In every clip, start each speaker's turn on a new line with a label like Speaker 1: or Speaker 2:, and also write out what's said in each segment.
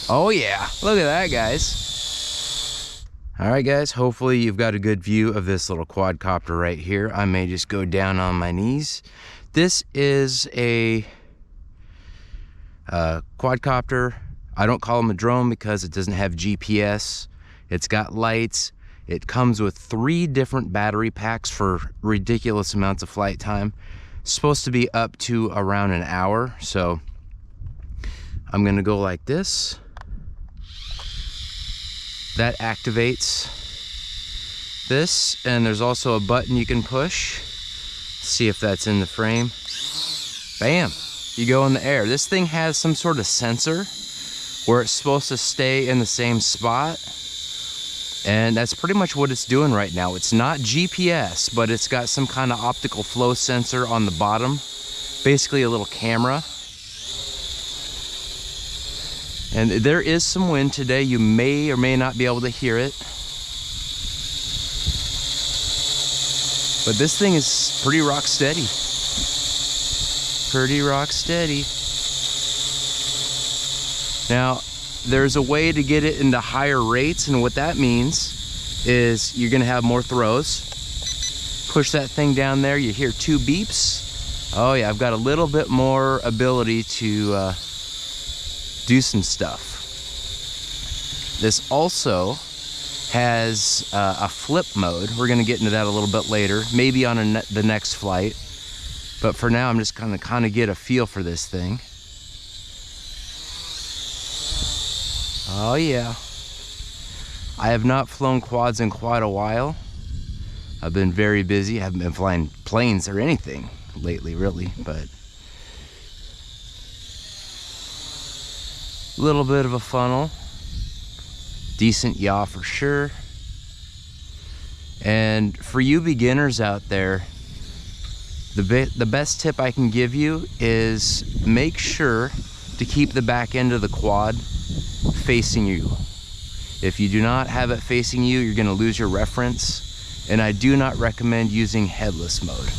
Speaker 1: Oh yeah, look at that, guys. All right, guys, hopefully you've got a good view of this little quadcopter right here. I may just go down on my knees. This is a quadcopter. I don't call them a drone because it doesn't have GPS. It's got lights. It comes with 3 different battery packs for ridiculous amounts of flight time. It's supposed to be up to around an hour. So I'm gonna go like this. That activates this, and there's also a button you can push. See if that's in the frame. Bam, you go in the air. This thing has some sort of sensor where it's supposed to stay in the same spot, and that's pretty much what it's doing right now. It's not GPS, but it's got some kind of optical flow sensor on the bottom, basically a little camera. And there is some wind today. You may or may not be able to hear it. But this thing is pretty rock steady. Pretty rock steady. Now, there's a way to get it into higher rates, and what that means is you're gonna have more throws. Push that thing down there, you hear 2 beeps. Oh yeah, I've got a little bit more ability to do some stuff. This also has a flip mode. We're gonna get into that a little bit later, maybe on the next flight. But for now, I'm just gonna kind of get a feel for this thing. Oh yeah. I have not flown quads in quite a while. I've been very busy. I haven't been flying planes or anything lately, really, but a little bit of a funnel. Decent yaw for sure. And for you beginners out there, the best tip I can give you is make sure to keep the back end of the quad facing you. If you do not have it facing you, you're going to lose your reference, and I do not recommend using headless mode.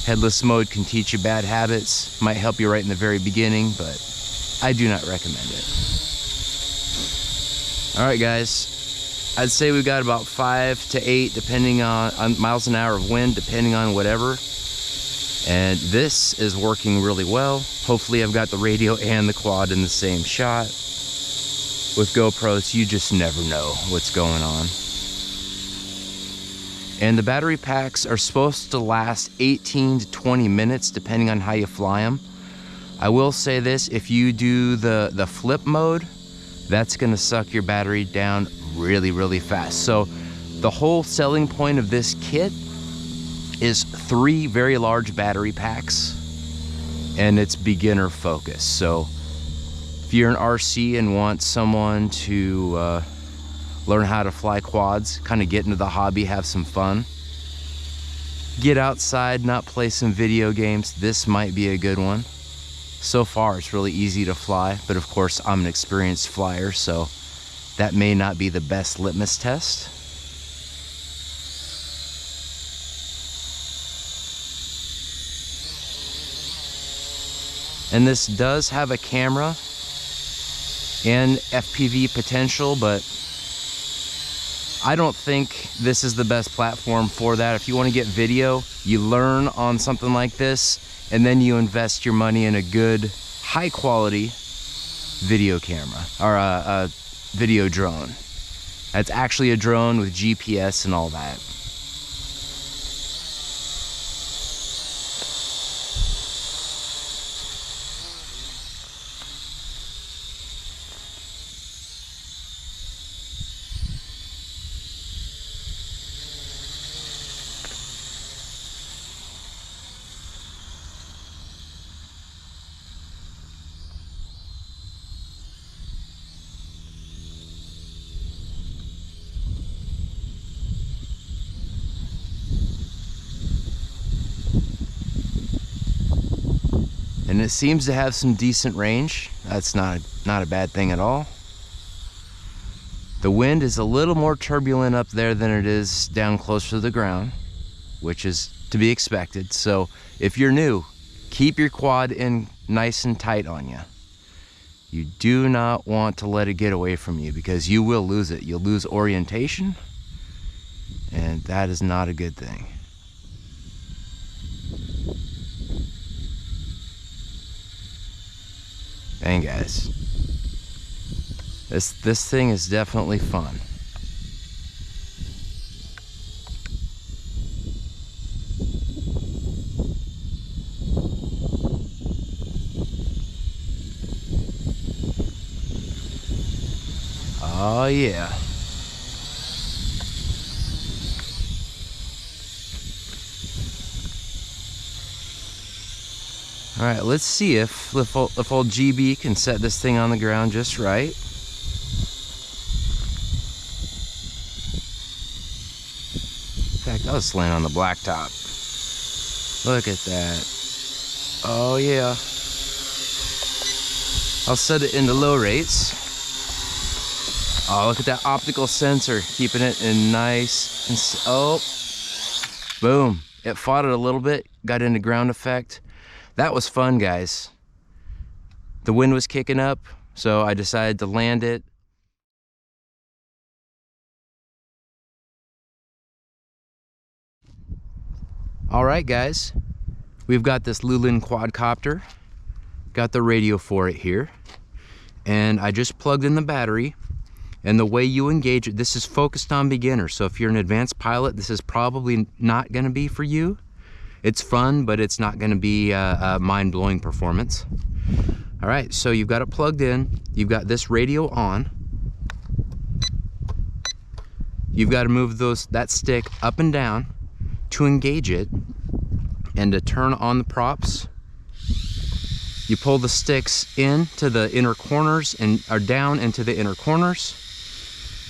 Speaker 1: Headless mode can teach you bad habits, might help you right in the very beginning, but I do not recommend it. All right, guys, I'd say we've got about 5 to 8, depending on miles an hour of wind, depending on whatever. And this is working really well. Hopefully I've got the radio and the quad in the same shot. With GoPros, you just never know what's going on. And the battery packs are supposed to last 18 to 20 minutes, depending on how you fly them. I will say this, if you do the flip mode, that's gonna suck your battery down really, really fast. So the whole selling point of this kit is 3 very large battery packs, and it's beginner focused. So if you're an RC and want someone to learn how to fly quads, kind of get into the hobby, have some fun, get outside, not play some video games, this might be a good one. So far it's really easy to fly, but of course I'm an experienced flyer, so that may not be the best litmus test. And this does have a camera and FPV potential, but I don't think this is the best platform for that. If you want to get video, you learn on something like this, and then you invest your money in a good, high quality video camera, or a video drone. That's actually a drone with GPS and all that. And it seems to have some decent range. That's not a bad thing at all. The wind is a little more turbulent up there than it is down closer to the ground, which is to be expected. So if you're new, Keep your quad in nice and tight on you. You do not want to let it get away from you because you will lose it. You'll lose orientation, and that is not a good thing. Dang, guys. This thing is definitely fun. Oh yeah. All right, let's see if old GB can set this thing on the ground just right. In fact, I'll just land on the blacktop. Look at that. Oh yeah. I'll set it into low rates. Oh, look at that optical sensor, keeping it in nice and oh, boom. It fought it a little bit, got into ground effect. That was fun, guys. The wind was kicking up, so I decided to land it. All right, guys. We've got this Loolinn quadcopter. Got the radio for it here. And I just plugged in the battery. And the way you engage it, this is focused on beginners. So if you're an advanced pilot, this is probably not gonna be for you. It's fun, but it's not gonna be a mind-blowing performance. All right, so you've got it plugged in. You've got this radio on. You've got to move that stick up and down to engage it and to turn on the props. You pull the sticks into the inner corners or down into the inner corners.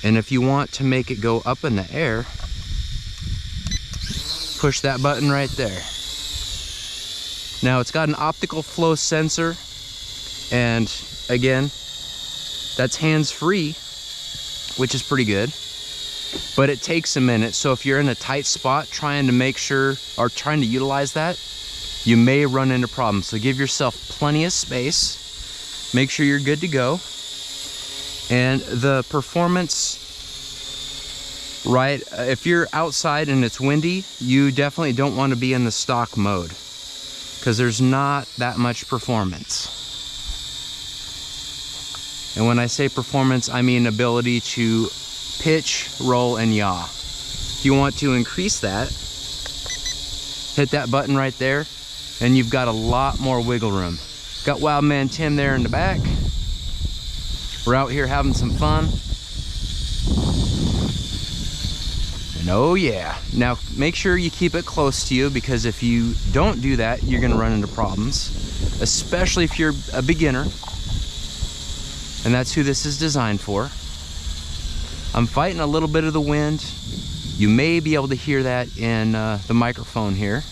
Speaker 1: And if you want to make it go up in the air, push that button right there. Now it's got an optical flow sensor, and again, that's hands-free, which is pretty good, but it takes a minute. So if you're in a tight spot trying to make sure or trying to utilize that, you may run into problems. So give yourself plenty of space, make sure you're good to go. And the performance, right, if you're outside and it's windy, you definitely don't want to be in the stock mode because there's not that much performance. And when I say performance, I mean ability to pitch, roll, and yaw. If you want to increase that, hit that button right there, and you've got a lot more wiggle room. Got Wildman Tim there in the back. We're out here having some fun. And oh yeah. Now make sure you keep it close to you, because if you don't do that, you're gonna run into problems, especially if you're a beginner. And that's who this is designed for. I'm fighting a little bit of the wind. You may be able to hear that in the microphone here.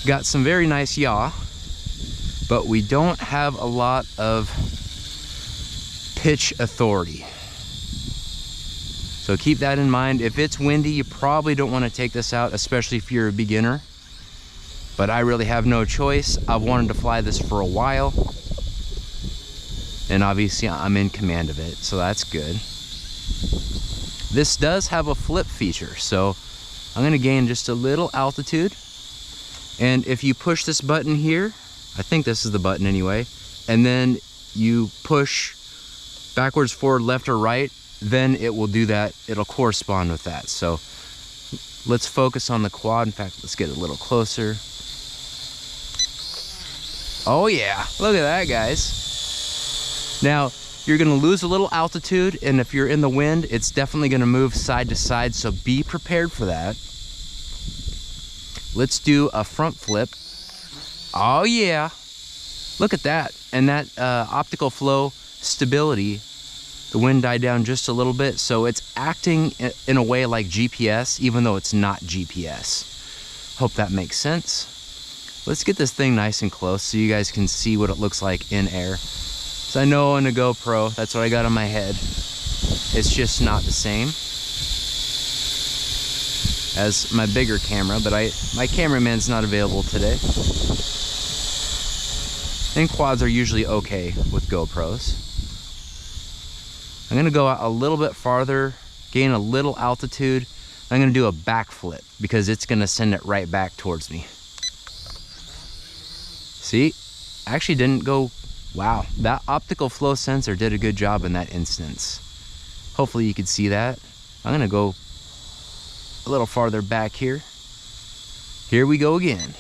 Speaker 1: Got some very nice yaw, but we don't have a lot of pitch authority. So keep that in mind. If it's windy, you probably don't want to take this out, especially if you're a beginner. But I really have no choice. I've wanted to fly this for a while. And obviously I'm in command of it, so that's good. This does have a flip feature, so I'm gonna gain just a little altitude. And if you push this button here, I think this is the button anyway, and then you push backwards, forward, left, or right, then it will do that. It'll correspond with that. So let's focus on the quad. In fact, let's get a little closer. Oh yeah, look at that, guys. Now, you're gonna lose a little altitude, and if you're in the wind, it's definitely gonna move side to side, so be prepared for that. Let's do a front flip. Oh yeah, look at that. And that optical flow stability, the wind died down just a little bit, so it's acting in a way like GPS, even though it's not GPS. Hope that makes sense. Let's get this thing nice and close so you guys can see what it looks like in air. So I know on a GoPro, that's what I got on my head. It's just not the same. as my bigger camera, but my cameraman's not available today. And quads are usually okay with GoPros. I'm gonna go out a little bit farther, gain a little altitude. I'm gonna do a backflip because it's gonna send it right back towards me. See, actually didn't go, wow, that optical flow sensor did a good job in that instance. Hopefully you could see that. I'm gonna go a little farther back here. Here we go again.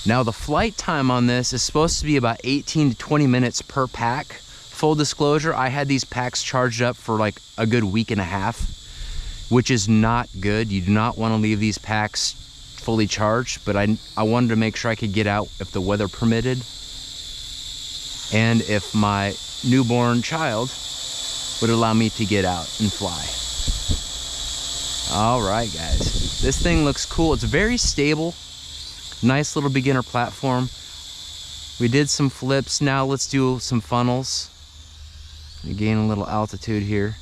Speaker 1: Now the flight time on this is supposed to be about 18 to 20 minutes per pack. Full disclosure, I had these packs charged up for like a good week and a half, which is not good. You do not want to leave these packs fully charged, but I wanted to make sure I could get out if the weather permitted and if my newborn child would allow me to get out and fly. All right, guys, this thing looks cool. It's very stable. Nice little beginner platform. We did some flips. Now let's do some funnels. We gain a little altitude here.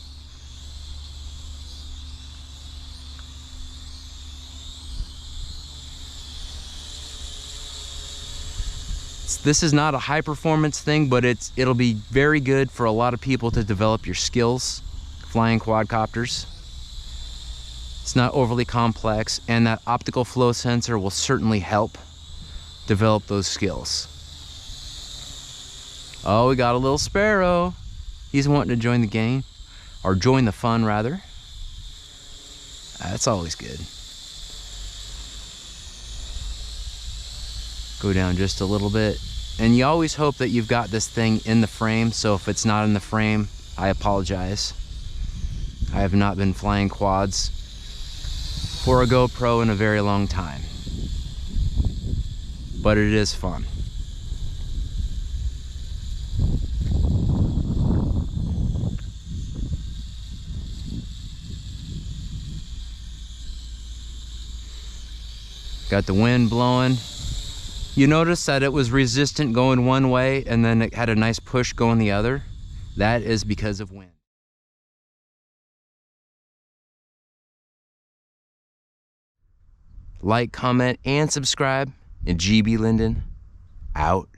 Speaker 1: This is not a high performance thing, but it'll be very good for a lot of people to develop your skills flying quadcopters. It's not overly complex, and that optical flow sensor will certainly help develop those skills. Oh, we got a little sparrow. He's wanting to join the game, or join the fun rather. That's always good. Go down just a little bit. And you always hope that you've got this thing in the frame, so if it's not in the frame, I apologize. I have not been flying quads for a GoPro in a very long time, but it is fun. Got the wind blowing. You notice that it was resistant going one way and then it had a nice push going the other. That is because of wind. Like, comment, and subscribe. And GBLynden out.